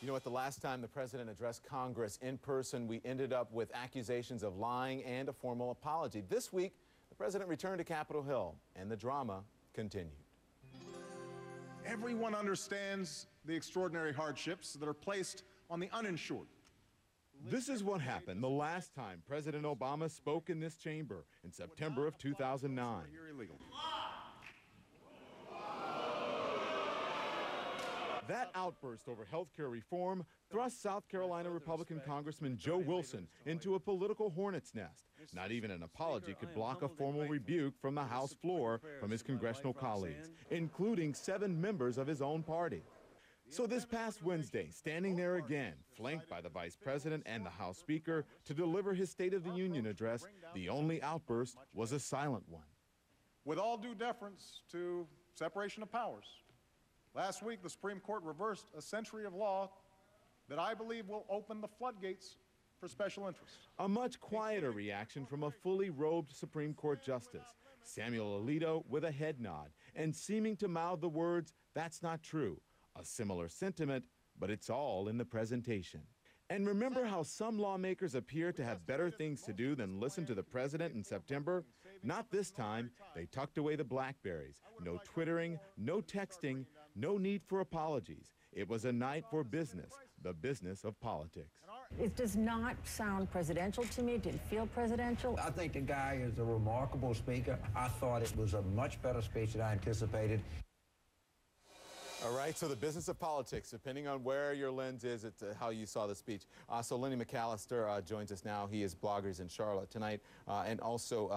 You know what, the last time the president addressed Congress in person, we ended up with accusations of lying and a formal apology. This week, the president returned to Capitol Hill, and the drama continued. Everyone understands the extraordinary hardships that are placed on the uninsured. This is what happened the last time President Obama spoke in this chamber in September of 2009. That outburst over health care reform thrust South Carolina Republican Congressman Joe Wilson into a political hornet's nest. Not even an apology could block a formal rebuke from the House floor from his congressional colleagues, including 7 members of his own party. So this past Wednesday, standing there again, flanked by the Vice President and the House Speaker to deliver his State of the Union address, the only outburst was a silent one. With all due deference to separation of powers, last week, the Supreme Court reversed a century of law that I believe will open the floodgates for special interests. A much quieter reaction from a fully robed Supreme Court Justice, Samuel Alito, with a head nod and seeming to mouth the words, "That's not true." A similar sentiment, but it's all in the presentation. And remember how some lawmakers appear to have better things to do than listen to the president in September? Not this time. They tucked away the BlackBerries. No twittering, no texting, no need for apologies. It was a night for business, the business of politics. It does not sound presidential to me. It didn't feel presidential. I think the guy is a remarkable speaker. I thought it was a much better speech than I anticipated. All right, so the business of politics, depending on where your lens is, it's how you saw the speech. So Lenny McAllister joins us now. He is Bloggers in Charlotte tonight. And also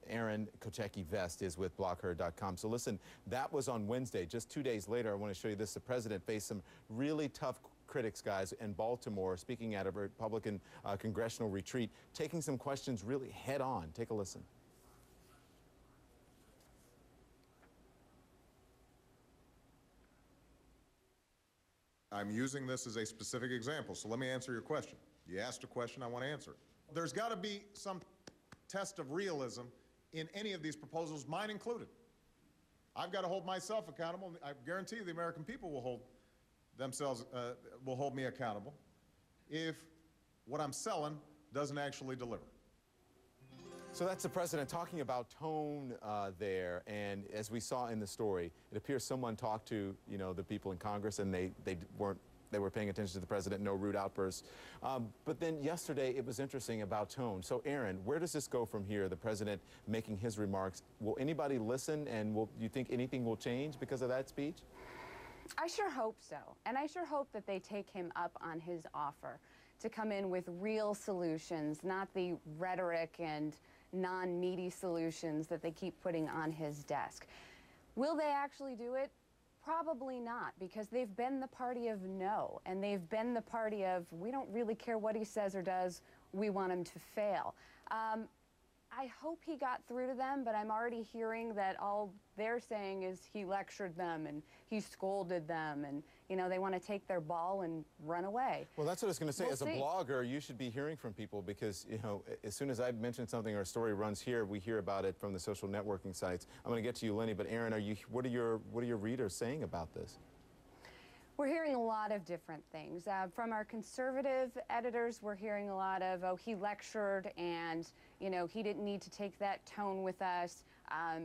Aaron Kochecki-Vest is with blogher.com. So listen, that was on Wednesday. Just 2 days later, I want to show you this. The president faced some really tough critics, guys, in Baltimore, speaking at a Republican congressional retreat, taking some questions really head on. Take a listen. I'm using this as a specific example, so let me answer your question. You asked a question, I want to answer it. There's got to be some test of realism in any of these proposals, mine included. I've got to hold myself accountable. I guarantee you the American people will hold me accountable if what I'm selling doesn't actually deliver. So that's the president talking about tone there, and as we saw in the story, it appears someone talked to, you know, the people in Congress, and they were paying attention to the president, no rude outbursts. But then yesterday it was interesting about tone. So Aaron, where does this go from here? The president making his remarks. Will anybody listen, and do you think anything will change because of that speech? I sure hope so, and I sure hope that they take him up on his offer to come in with real solutions, not the rhetoric and non-meaty solutions that they keep putting on his desk. Will they actually do it? Probably not, because they've been the party of no, and they've been the party of we don't really care what he says or does, we want him to fail. I hope he got through to them, but I'm already hearing that all they're saying is he lectured them and he scolded them, and, you know, they want to take their ball and run away. Well, that's what I was going to say. We'll As a blogger, you should be hearing from people because, you know, as soon as I mention something or a story runs here, we hear about it from the social networking sites. I'm going to get to you, Lenny, but Aaron, what are your readers saying about this? We're hearing a lot of different things. From our conservative editors, we're hearing a lot of, oh, he lectured and, you know, he didn't need to take that tone with us.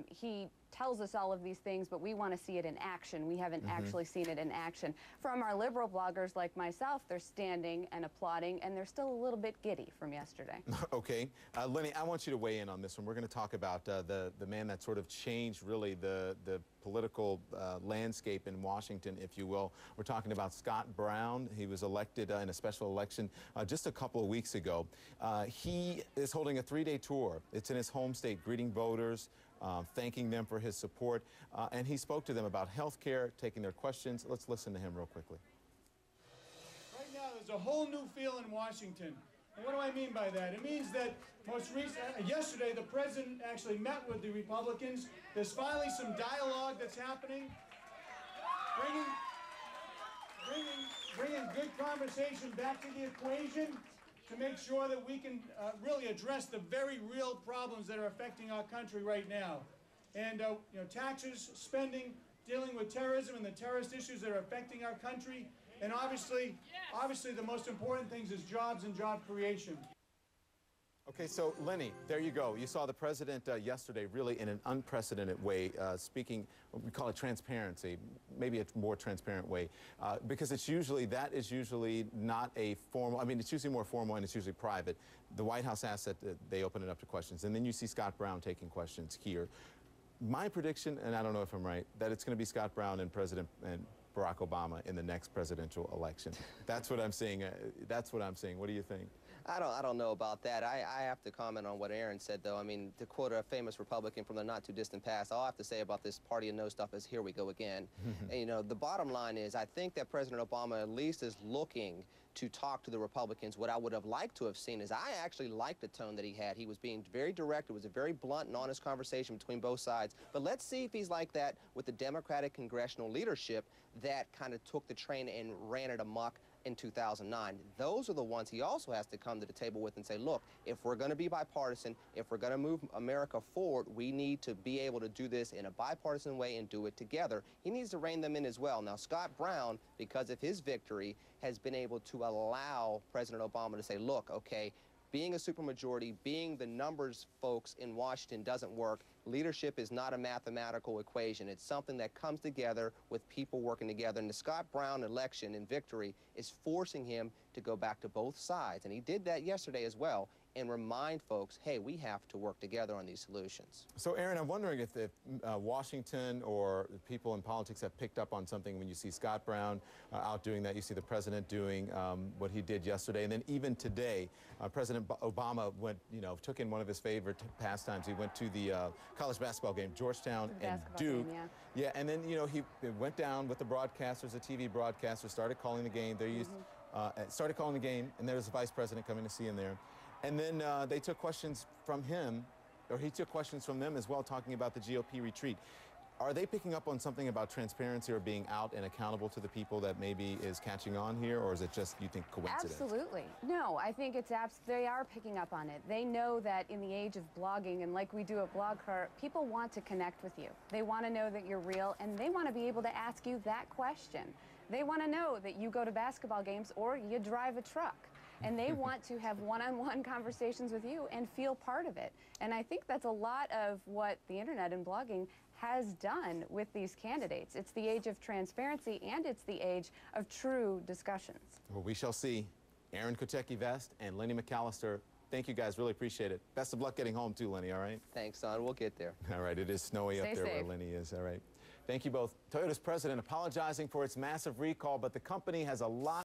He tells us all of these things, but we want to see it in action. We haven't actually seen it in action. From our liberal bloggers like myself, they're standing and applauding, and they're still a little bit giddy from yesterday. Okay. Lenny, I want you to weigh in on this one. We're going to talk about the man that sort of changed, really, the political landscape in Washington, if you will. We're talking about Scott Brown. He was elected in a special election just a couple of weeks ago. He is holding a 3-day tour. It's in his home state, greeting voters, thanking them for his support, and he spoke to them about health care, taking their questions. Let's listen to him real quickly. Right now, there's a whole new feel in Washington. And what do I mean by that? It means that yesterday, the president actually met with the Republicans. There's finally some dialogue that's happening, bringing good conversation back to the equation to make sure that we can really address the very real problems that are affecting our country right now. And you know, taxes, spending, dealing with terrorism and the terrorist issues that are affecting our country, And obviously the most important things is jobs and job creation. Okay, so Lenny, there you go. You saw the president yesterday really in an unprecedented way speaking, we call it transparency, maybe a more transparent way, because that is usually not a formal, I mean, it's usually more formal and it's usually private. The White House asks that they open it up to questions, and then you see Scott Brown taking questions here. My prediction, and I don't know if I'm right, that it's going to be Scott Brown and Barack Obama in the next presidential election. That's what I'm seeing. That's what I'm seeing. What do you think? I don't know about that. I have to comment on what Aaron said, though. I mean, to quote a famous Republican from the not-too-distant past, all I have to say about this party and no stuff is, here we go again. And, you know, the bottom line is, I think that President Obama at least is looking to talk to the Republicans. What I would have liked to have seen is, I actually liked the tone that he had. He was being very direct. It was a very blunt and honest conversation between both sides. But let's see if he's like that with the Democratic congressional leadership that kind of took the train and ran it amok in 2009. Those are the ones he also has to come to the table with and say, look, if we're going to be bipartisan, if we're going to move America forward, we need to be able to do this in a bipartisan way and do it together. He needs to rein them in as well. Now, Scott Brown, because of his victory, has been able to allow President Obama to say, look, okay, being a supermajority, being the numbers folks in Washington doesn't work. Leadership is not a mathematical equation. It's something that comes together with people working together. And the Scott Brown election and victory is forcing him to go back to both sides. And he did that yesterday as well, and remind folks, hey, we have to work together on these solutions. So, Aaron, I'm wondering if Washington or people in politics have picked up on something when you see Scott Brown out doing that, you see the president doing what he did yesterday, and then even today, President Obama went, took in one of his favorite pastimes. He went to the college basketball game, Georgetown and Duke. Game, yeah, and then, he went down with the broadcasters, the TV broadcasters, started calling the game. Started calling the game, and there was the vice president coming to see him there. And then they took questions from him, or he took questions from them as well, talking about the GOP retreat. Are they picking up on something about transparency or being out and accountable to the people that maybe is catching on here, or is it just, you think, coincidence? Absolutely. No, I think they are picking up on it. They know that in the age of blogging, and like we do at BlogCart, people want to connect with you. They want to know that you're real, and they want to be able to ask you that question. They want to know that you go to basketball games or you drive a truck. And they want to have one-on-one conversations with you and feel part of it. And I think that's a lot of what the internet and blogging has done with these candidates. It's the age of transparency, and it's the age of true discussions. Well, we shall see. Aaron Kotecky-Vest and Lenny McAllister, thank you guys. Really appreciate it. Best of luck getting home too, Lenny, all right? Thanks, Don. We'll get there. All right, it is snowy up there where Lenny is, all right. Thank you both. Toyota's president apologizing for its massive recall, but the company has a lot